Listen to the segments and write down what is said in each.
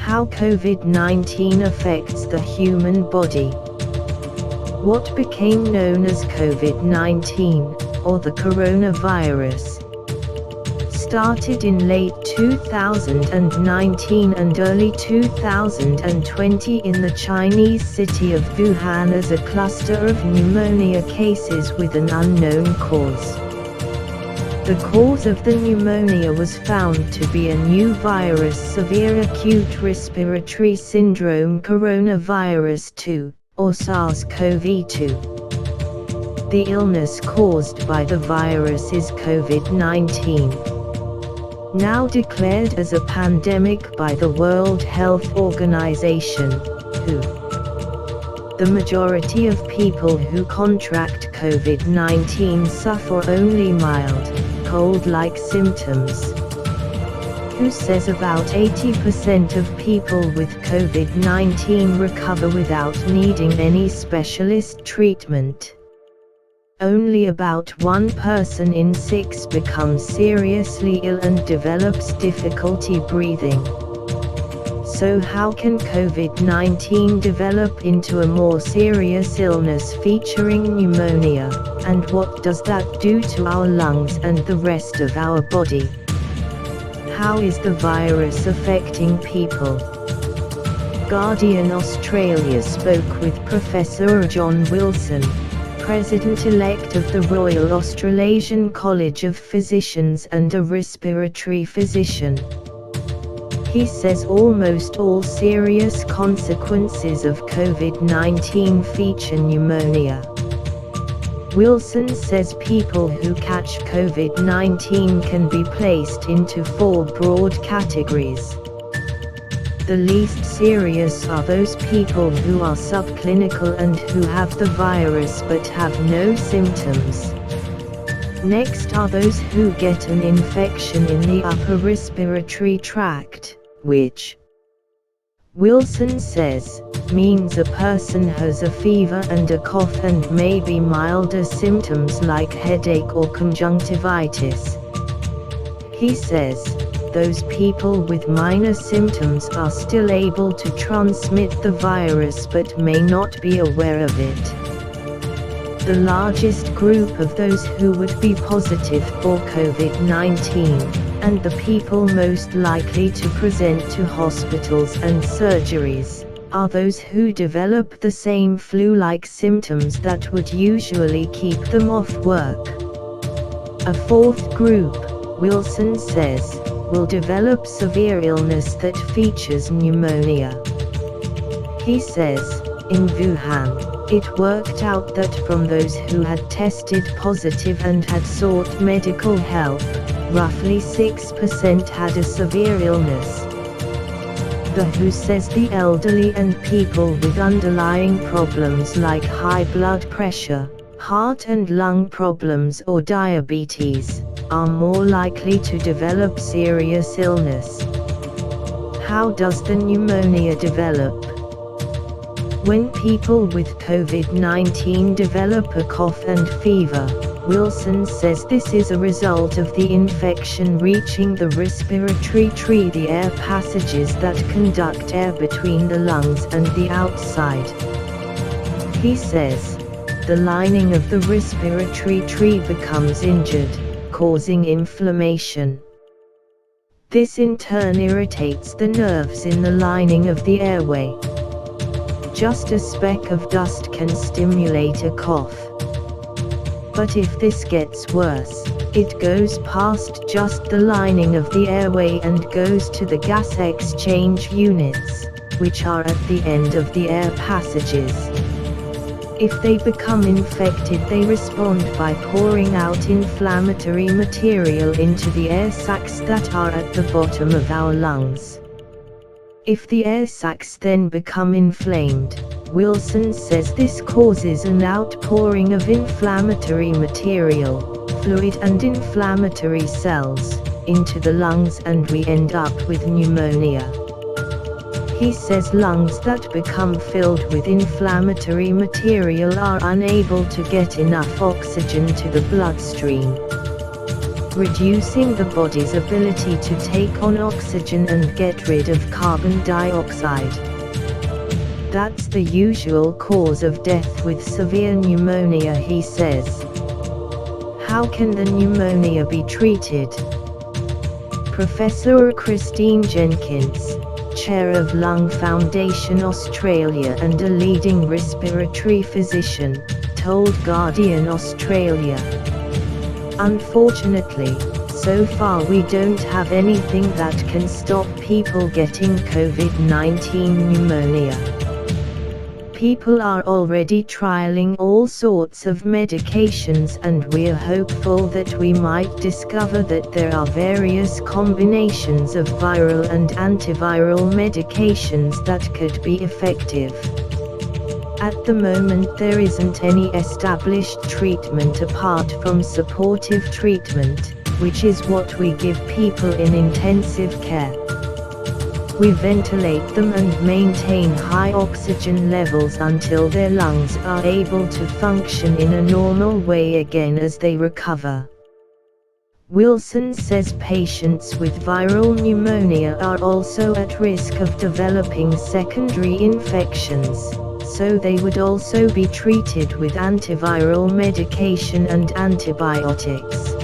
How COVID-19 affects the human body. What became known as COVID-19, or the coronavirus, started in late 2019 and early 2020 in the Chinese city of Wuhan as a cluster of pneumonia cases with an unknown cause. The cause of the pneumonia was found to be a new virus, severe acute respiratory syndrome coronavirus 2, or SARS-CoV-2. The illness caused by the virus is COVID-19, now declared as a pandemic by the World Health Organization, WHO. The majority of people who contract COVID-19 suffer only mild, cold-like symptoms. WHO says about 80% of people with COVID-19 recover without needing any specialist treatment. Only about 1 person in 6 becomes seriously ill and develops difficulty breathing. So how can COVID-19 develop into a more serious illness featuring pneumonia, and what does that do to our lungs and the rest of our body? How is the virus affecting people? Guardian Australia spoke with Professor John Wilson, President-elect of the Royal Australasian College of Physicians and a respiratory physician. He says almost all serious consequences of COVID-19 feature pneumonia. Wilson says people who catch COVID-19 can be placed into 4 broad categories. The least serious are those people who are subclinical and who have the virus but have no symptoms. Next are those who get an infection in the upper respiratory tract, which, Wilson says, means a person has a fever and a cough and maybe milder symptoms like headache or conjunctivitis. He says, those people with minor symptoms are still able to transmit the virus but may not be aware of it. The largest group of those who would be positive for COVID-19, and the people most likely to present to hospitals and surgeries, are those who develop the same flu-like symptoms that would usually keep them off work. A 4th group, Wilson says, will develop severe illness that features pneumonia. He says, in Wuhan, it worked out that from those who had tested positive and had sought medical help, roughly 6% had a severe illness. The WHO says the elderly and people with underlying problems like high blood pressure, heart and lung problems or diabetes, are more likely to develop serious illness. How does the pneumonia develop? When people with COVID-19 develop a cough and fever, Wilson says this is a result of the infection reaching the respiratory tree, the air passages that conduct air between the lungs and the outside. He says, the lining of the respiratory tree becomes injured, causing inflammation. This in turn irritates the nerves in the lining of the airway. Just a speck of dust can stimulate a cough. But if this gets worse, it goes past just the lining of the airway and goes to the gas exchange units, which are at the end of the air passages. If they become infected, they respond by pouring out inflammatory material into the air sacs that are at the bottom of our lungs. If the air sacs then become inflamed, Wilson says this causes an outpouring of inflammatory material, fluid and inflammatory cells, into the lungs and we end up with pneumonia. He says lungs that become filled with inflammatory material are unable to get enough oxygen to the bloodstream. reducing the body's ability to take on oxygen and get rid of carbon dioxide. That's the usual cause of death with severe pneumonia, he says. How can the pneumonia be treated? Professor Christine Jenkins, Chair of Lung Foundation Australia and a leading respiratory physician, told Guardian Australia. Unfortunately, so far we don't have anything that can stop people getting COVID-19 pneumonia. People are already trialing all sorts of medications, and we're hopeful that we might discover that there are various combinations of viral and antiviral medications that could be effective. At the moment there isn't any established treatment apart from supportive treatment, which is what we give people in intensive care. We ventilate them and maintain high oxygen levels until their lungs are able to function in a normal way again as they recover. Wilson says patients with viral pneumonia are also at risk of developing secondary infections, so they would also be treated with antiviral medication and antibiotics.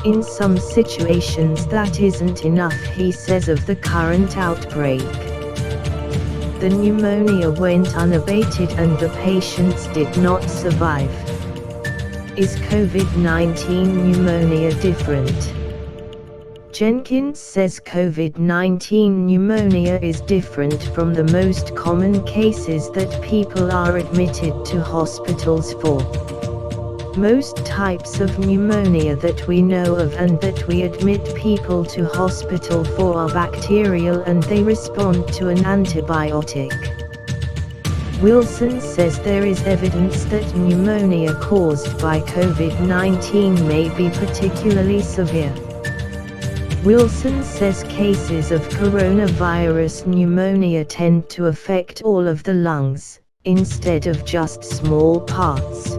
In some situations that isn't enough, he says of the current outbreak. The pneumonia went unabated and the patients did not survive. Is COVID-19 pneumonia different? Jenkins says COVID-19 pneumonia is different from the most common cases that people are admitted to hospitals for. Most types of pneumonia that we know of and that we admit people to hospital for are bacterial and they respond to an antibiotic. Wilson says there is evidence that pneumonia caused by COVID-19 may be particularly severe. Wilson says cases of coronavirus pneumonia tend to affect all of the lungs, instead of just small parts.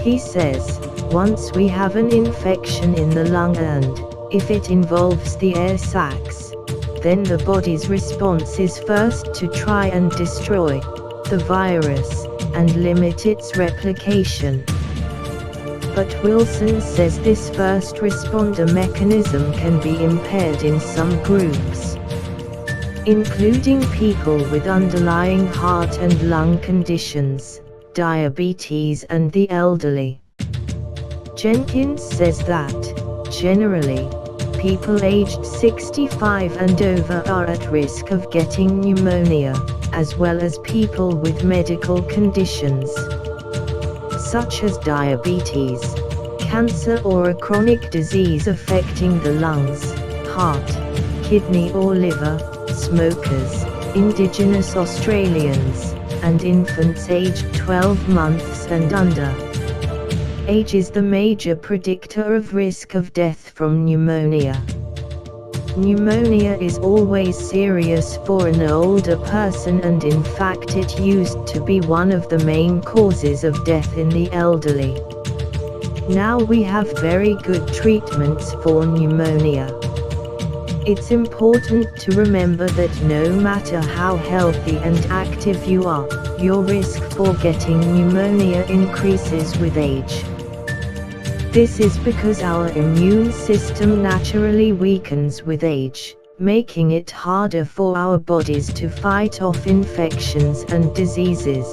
He says, once we have an infection in the lung and, if it involves the air sacs, then the body's response is first to try and destroy the virus, and limit its replication. But Wilson says this first responder mechanism can be impaired in some groups, including people with underlying heart and lung conditions, diabetes and the elderly. Jenkins says that, generally, people aged 65 and over are at risk of getting pneumonia, as well as people with medical conditions, such as diabetes, cancer or a chronic disease affecting the lungs, heart, kidney or liver, smokers, Indigenous Australians, and infants aged 12 months and under. Age is the major predictor of risk of death from pneumonia. Pneumonia is always serious for an older person, and in fact it used to be one of the main causes of death in the elderly. Now we have very good treatments for pneumonia. It's important to remember that no matter how healthy and active you are, your risk for getting pneumonia increases with age. This is because our immune system naturally weakens with age, making it harder for our bodies to fight off infections and diseases.